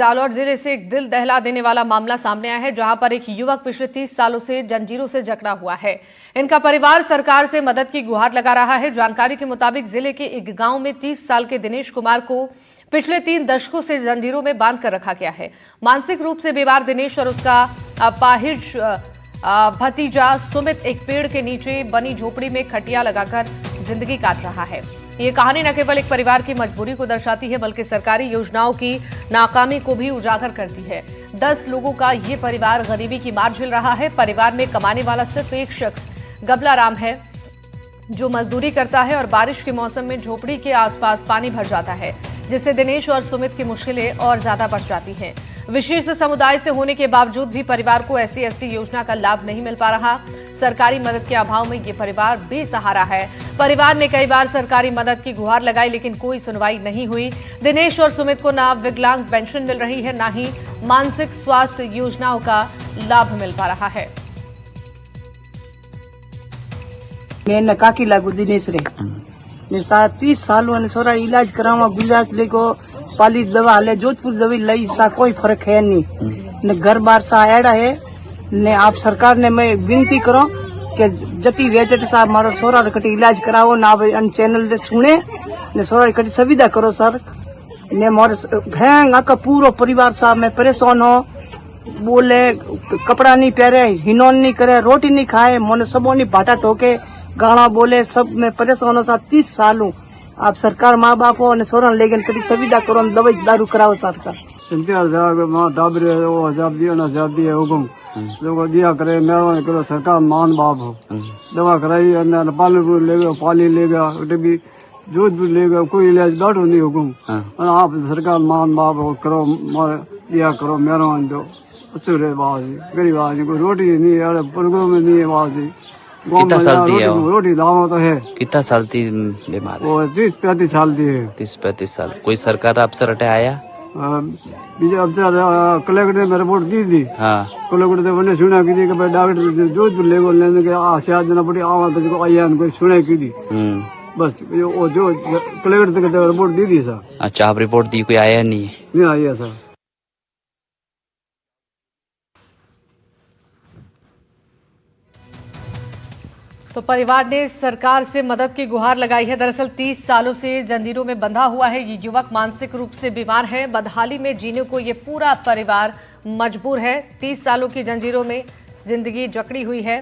जालौर जिले से एक दिल दहला देने वाला मामला सामने आया है, जहां पर एक युवक पिछले 30 सालों से जंजीरों से जकड़ा हुआ है। इनका परिवार सरकार से मदद की गुहार लगा रहा है। जानकारी के मुताबिक जिले के एक गांव में 30 साल के दिनेश कुमार को पिछले 3 दशकों से जंजीरों में बांध कर रखा गया है। मानसिक रूप से बीमार दिनेश और उसका अपाहिज भतीजा सुमित एक पेड़ के नीचे बनी झोपड़ी में खटिया लगाकर जिंदगी काट रहा है। ये कहानी न केवल एक परिवार की मजबूरी को दर्शाती है, बल्कि सरकारी योजनाओं की नाकामी को भी उजागर करती है। 10 लोगों का ये परिवार गरीबी की मार झेल रहा है। परिवार में कमाने वाला सिर्फ एक शख्स गबला राम है, जो मजदूरी करता है और बारिश के मौसम में झोपड़ी के आसपास पानी भर जाता है, जिससे दिनेश और सुमित की मुश्किलें और ज्यादा बढ़ जाती हैं। विशेष समुदाय से होने के बावजूद भी परिवार को SC/ST योजना का लाभ नहीं मिल पा रहा। सरकारी मदद के अभाव में ये परिवार बेसहारा है। परिवार ने कई बार सरकारी मदद की गुहार लगाई, लेकिन कोई सुनवाई नहीं हुई। दिनेश और सुमित को ना विकलांग पेंशन मिल रही है, ना ही मानसिक स्वास्थ्य योजनाओं का लाभ मिल पा रहा है। मैं काकी लागू दिनेश रे ने 30 सालों ने सोरा इलाज करावा गुजरात लेको पाली दवा हाले जोधपुर दवाई लई सा कोई फर्क है नहीं ने घर बार सा आड़ा है ने आप सरकार ने मैं विनती करो कि जटी वेजट सा मारो सोरा कटी इलाज कराओ ना अन चैनल दे सुने ने सोरा कटी सुविधा करो सर ने मोर भैंग का पूरा परिवार सा मैं परेशान हो बोले कपड़ा नहीं पहरे हिनोन नहीं करे रोटी नहीं खाए मोने सबो नहीं भाटा टोके गाना बोले सब मैं परेशान हो सा 30 साल हूँ। आप सरकार माँ बाप हो ने सोरन लेकिन कभी सुविधा करो दवाई दारू कराओ सरकार दिया करे मेहरबानी करो सरकार मान बाप हो दवा कराई पालनपुर ले गया पाली ले गया भी जोधपुर ले गया कोई इलाज डाटो नहीं हुकुम आप सरकार मान बाप हो करो दिया करो मेहरबानी दो अच्छे रहे बाजी गरीब आदमी कोई रोटी नहीं है प्रोग्राम में नहीं है बाजी। कितना साल की है रोटी दावा तो है। कितना साल की बीमार है? वो 30-35 साल की है। 30-35 साल। कोई सरकार अफसर हटे आया? बीजे अफसर कलेक्टर ने रिपोर्ट दी थी। हाँ कलेक्टर ने मैंने सुना की थी कि भाई डॉक्टर जोधपुर लेको लेने के आशा देना पड़ी आवा तो आया कोई सुना की थी। बस वो जो कलेक्टर तक रिपोर्ट दी थी सर। अच्छा आप रिपोर्ट दी कोई आया नहीं आया सर। तो परिवार ने सरकार से मदद की गुहार लगाई है। दरअसल 30 सालों से जंजीरों में बंधा हुआ है ये युवक, मानसिक रूप से बीमार है। बदहाली में जीने को ये पूरा परिवार मजबूर है। 30 सालों की जंजीरों में जिंदगी जकड़ी हुई है।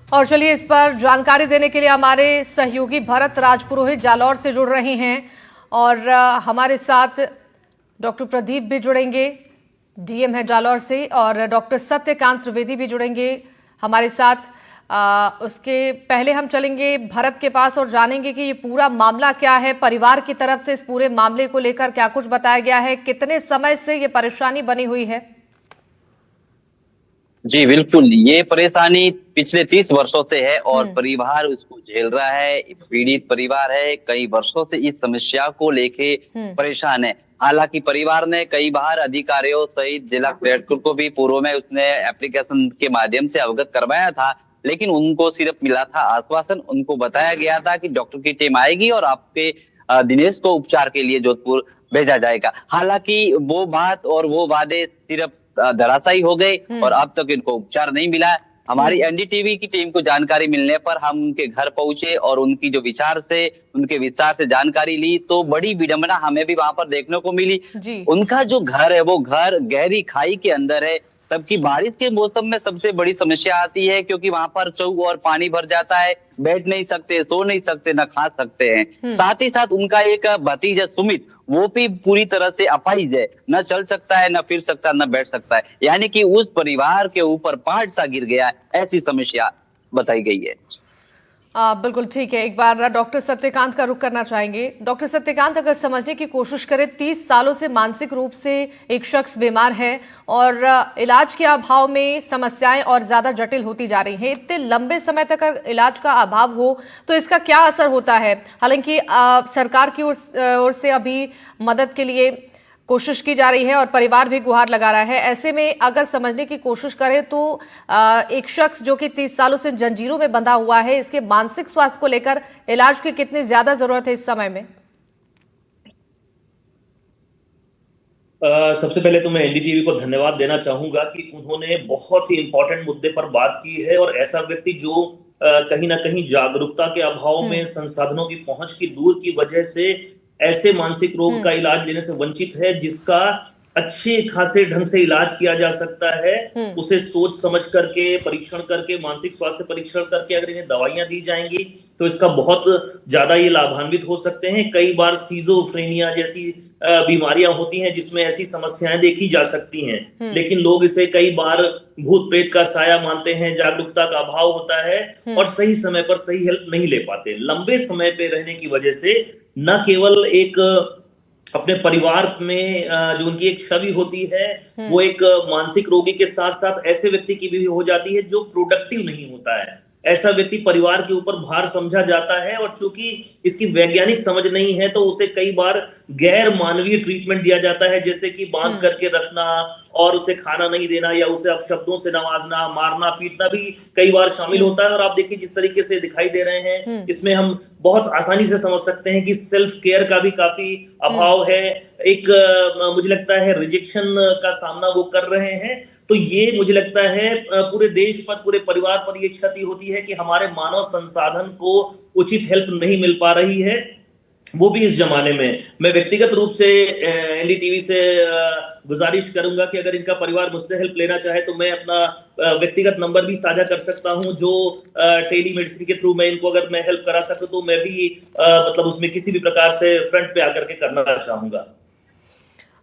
और चलिए इस पर जानकारी देने के लिए हमारे सहयोगी भरत राजपुरोहित जालौर से जुड़ रहे हैं और हमारे साथ डॉक्टर प्रदीप भी जुड़ेंगे, DM है जालौर से, और डॉक्टर सत्यकांत त्रिवेदी भी जुड़ेंगे हमारे साथ। उसके पहले हम चलेंगे भरत के पास और जानेंगे कि ये पूरा मामला क्या है। परिवार की तरफ से इस पूरे मामले को लेकर क्या कुछ बताया गया है, कितने समय से ये परेशानी बनी हुई है? जी बिल्कुल, ये परेशानी पिछले 30 वर्षों से है और परिवार उसको झेल रहा है। पीड़ित परिवार है, कई वर्षों से इस समस्या को लेके परेशान है। हालांकि परिवार ने कई बार अधिकारियों सहित जिला कलेक्टर को भी पूर्व में उसने एप्लीकेशन के माध्यम से अवगत करवाया था, लेकिन उनको सिर्फ मिला था आश्वासन। उनको बताया गया था कि डॉक्टर की टीम आएगी और आपके दिनेश को उपचार के लिए जोधपुर भेजा जाएगा। हालांकि वो बात और वो वादे सिर्फ धराशायी हो गए और अब तक इनको उपचार नहीं मिला। हमारी NDTV की टीम को जानकारी मिलने पर हम उनके घर पहुंचे और उनकी जो उनके विचार से जानकारी ली, तो बड़ी विडंबना हमें भी वहां पर देखने को मिली। उनका जो घर है वो घर गहरी खाई के अंदर है। तबकि बारिश के मौसम में सबसे बड़ी समस्या आती है, क्योंकि वहां पर चौक और पानी भर जाता है, बैठ नहीं सकते, सो नहीं सकते, न खा सकते हैं। साथ ही साथ उनका एक भतीजा सुमित, वो भी पूरी तरह से अपाहिज है, न चल सकता है, न फिर सकता है, न बैठ सकता है। यानी कि उस परिवार के ऊपर पहाड़ सा गिर गया, ऐसी समस्या बताई गई है। बिल्कुल ठीक है। एक बार डॉक्टर सत्यकांत का रुख करना चाहेंगे। डॉक्टर सत्यकांत, अगर समझने की कोशिश करें, 30 सालों से मानसिक रूप से एक शख्स बीमार है और इलाज के अभाव में समस्याएं और ज्यादा जटिल होती जा रही हैं। इतने लंबे समय तक अगर इलाज का अभाव हो तो इसका क्या असर होता है? हालांकि सरकार की ओर से अभी मदद के लिए कोशिश की जा रही है और परिवार भी गुहार लगा रहा है। ऐसे में अगर समझने की कोशिश करें तो एक शख्स जो कि 30 सालों से जंजीरों में बंधा हुआ है, इसके मानसिक स्वास्थ्य को लेकर इलाज की कितनी ज्यादा जरूरत है इस समय में? सबसे पहले तो मैं एनडीटीवी को धन्यवाद देना चाहूंगा कि उन्होंने बहुत ही इंपॉर्टेंट मुद्दे पर बात की है। और ऐसा व्यक्ति जो कहीं ना कहीं जागरूकता के अभाव में, संसाधनों की पहुंच की दूर की वजह से ऐसे मानसिक रोग का इलाज लेने से वंचित है, जिसका अच्छे खासे ढंग से इलाज किया जा सकता है, उसे सोच समझ करके, परीक्षण करके, मानसिक स्वास्थ्य परीक्षण करके अगर इन्हें दवाइयां दी जाएंगी तो इसका बहुत ज्यादा ये लाभान्वित हो सकते हैं। कई बार स्किज़ोफ्रेनिया जैसी बीमारियां होती हैं जिसमें ऐसी समस्याएं देखी जा सकती हैं, लेकिन लोग इसे कई बार भूत प्रेत का साया मानते हैं, जागरूकता का अभाव होता है और सही समय पर सही हेल्प नहीं ले पाते। लंबे समय पे रहने की वजह से न केवल एक अपने परिवार में जो उनकी एक छवि होती है वो एक मानसिक रोगी के साथ साथ ऐसे व्यक्ति की भी हो जाती है जो प्रोडक्टिव नहीं होता है। ऐसा व्यक्ति परिवार के ऊपर भार समझा जाता है और चूंकि इसकी वैज्ञानिक समझ नहीं है तो उसे कई बार गैर मानवीय ट्रीटमेंट दिया जाता है, जैसे कि बांध करके रखना और उसे खाना नहीं देना या उसे अपशब्दों से नवाजना, मारना पीटना भी कई बार शामिल होता है। और आप देखिए जिस तरीके से दिखाई दे रहे हैं, इसमें हम बहुत आसानी से समझ सकते हैं कि सेल्फ केयर का भी काफी अभाव है। एक मुझे लगता है रिजेक्शन का सामना वो कर रहे हैं। तो ये मुझे लगता है पूरे देश पर, पूरे परिवार पर ये क्षति होती है कि हमारे मानव संसाधन को उचित हेल्प नहीं मिल पा रही है, वो भी इस जमाने में। मैं व्यक्तिगत रूप से एनडीटीवी से गुजारिश करूंगा कि अगर इनका परिवार मुझसे हेल्प लेना चाहे तो मैं अपना व्यक्तिगत नंबर भी साझा कर सकता हूं, जो टेली मेडिसिन के थ्रू मैं इनको अगर मैं हेल्प करा सकूं तो मैं भी मतलब उसमें किसी भी प्रकार से फ्रंट पे आकर के करना चाहूंगा।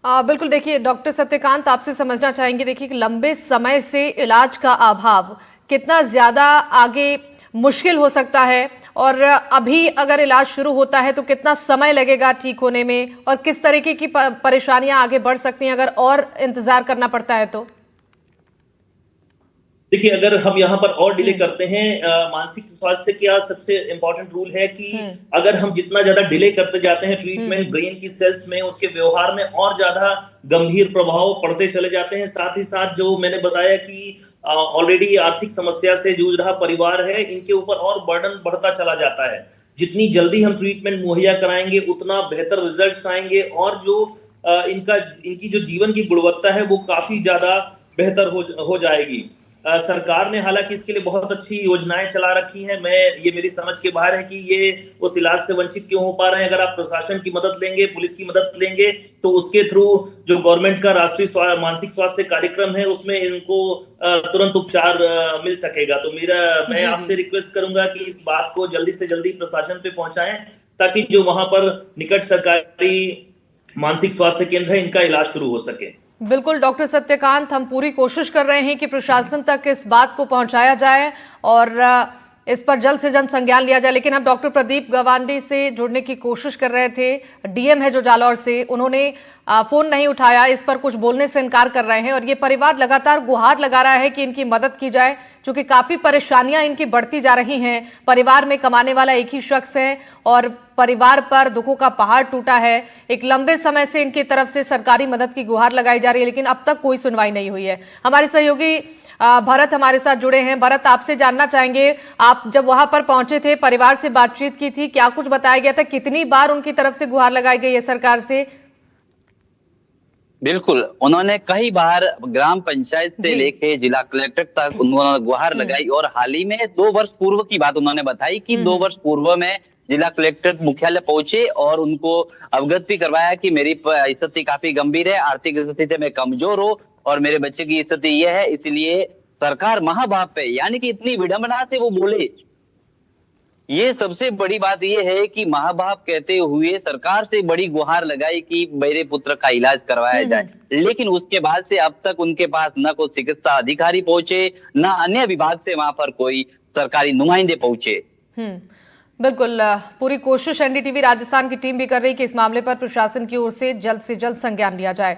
बिल्कुल, देखिए डॉक्टर सत्यकांत, आपसे समझना चाहेंगे, देखिए कि लंबे समय से इलाज का अभाव कितना ज्यादा आगे मुश्किल हो सकता है और अभी अगर इलाज शुरू होता है तो कितना समय लगेगा ठीक होने में और किस तरीके की परेशानियां आगे बढ़ सकती हैं अगर और इंतजार करना पड़ता है तो? देखिए अगर हम यहाँ पर और डिले करते हैं, मानसिक स्वास्थ्य का सबसे इंपॉर्टेंट रूल है कि अगर हम जितना ज्यादा डिले करते जाते हैं ट्रीटमेंट, ब्रेन की सेल्स में, उसके व्यवहार में और ज्यादा गंभीर प्रभाव पड़ते चले जाते हैं। साथ ही साथ जो मैंने बताया कि ऑलरेडी आर्थिक समस्या से जूझ रहा परिवार है, इनके ऊपर और बर्डन बढ़ता चला जाता है। जितनी जल्दी हम ट्रीटमेंट मुहैया कराएंगे उतना बेहतर रिजल्ट्स आएंगे और जो इनकी जो जीवन की गुणवत्ता है वो काफी ज्यादा बेहतर हो जाएगी। सरकार ने हालांकि इसके लिए बहुत अच्छी योजनाएं चला रखी हैं। ये मेरी समझ के बाहर है कि ये उस इलाज से वंचित क्यों हो पा रहे हैं। अगर आप प्रशासन की मदद लेंगे, पुलिस की मदद लेंगे तो उसके थ्रू जो गवर्नमेंट का राष्ट्रीय मानसिक स्वास्थ्य कार्यक्रम है उसमें इनको तुरंत उपचार मिल सकेगा। तो मैं आपसे रिक्वेस्ट करूंगा कि इस बात को जल्दी से जल्दी प्रशासन पे पहुंचाएं ताकि जो वहां पर निकट सरकारी मानसिक स्वास्थ्य केंद्र है इनका इलाज शुरू हो सके। बिल्कुल डॉक्टर सत्यकांत, हम पूरी कोशिश कर रहे हैं कि प्रशासन तक इस बात को पहुंचाया जाए और इस पर जल्द से जल्द संज्ञान लिया जाए। लेकिन हम डॉक्टर प्रदीप गवांडी से जुड़ने की कोशिश कर रहे थे, डीएम है जो जालौर से, उन्होंने फोन नहीं उठाया, इस पर कुछ बोलने से इनकार कर रहे हैं और ये परिवार लगातार गुहार लगा रहा है कि इनकी मदद की जाए, क्योंकि काफी परेशानियां इनकी बढ़ती जा रही हैं। परिवार में कमाने वाला एक ही शख्स है और परिवार पर दुखों का पहाड़ टूटा है। एक लंबे समय से इनकी तरफ से सरकारी मदद की गुहार लगाई जा रही है, लेकिन अब तक कोई सुनवाई नहीं हुई है। हमारे सहयोगी भरत हमारे साथ जुड़े हैं। भरत, आपसे जानना चाहेंगे, आप जब वहां पर पहुंचे थे, परिवार से बातचीत की थी, क्या कुछ बताया गया था, कितनी बार उनकी तरफ से गुहार लगाई गई है सरकार से? बिल्कुल, उन्होंने कई बार ग्राम पंचायत से लेके जिला कलेक्टर तक उन्होंने गुहार लगाई और हाल ही में 2 वर्ष पूर्व की बात उन्होंने बताई कि 2 वर्ष पूर्व में जिला कलेक्टर मुख्यालय पहुंचे और उनको अवगत भी करवाया कि मेरी स्थिति काफी गंभीर है, आर्थिक स्थिति से मैं कमजोर हूँ और मेरे बच्चे की स्थिति यह है, इसलिए सरकार महाबाप है। यानी कि इतनी विडंबना से वो बोले। ये सबसे बड़ी बात ये है कि माँ बाप कहते हुए सरकार से बड़ी गुहार लगाई कि मेरे पुत्र का इलाज करवाया जाए, लेकिन उसके बाद से अब तक उनके पास न कोई चिकित्सा अधिकारी पहुंचे, न अन्य विभाग से वहां पर कोई सरकारी नुमाइंदे पहुंचे। बिल्कुल, पूरी कोशिश एनडीटीवी राजस्थान की टीम भी कर रही है कि इस मामले पर प्रशासन की ओर से जल्द संज्ञान लिया जाए।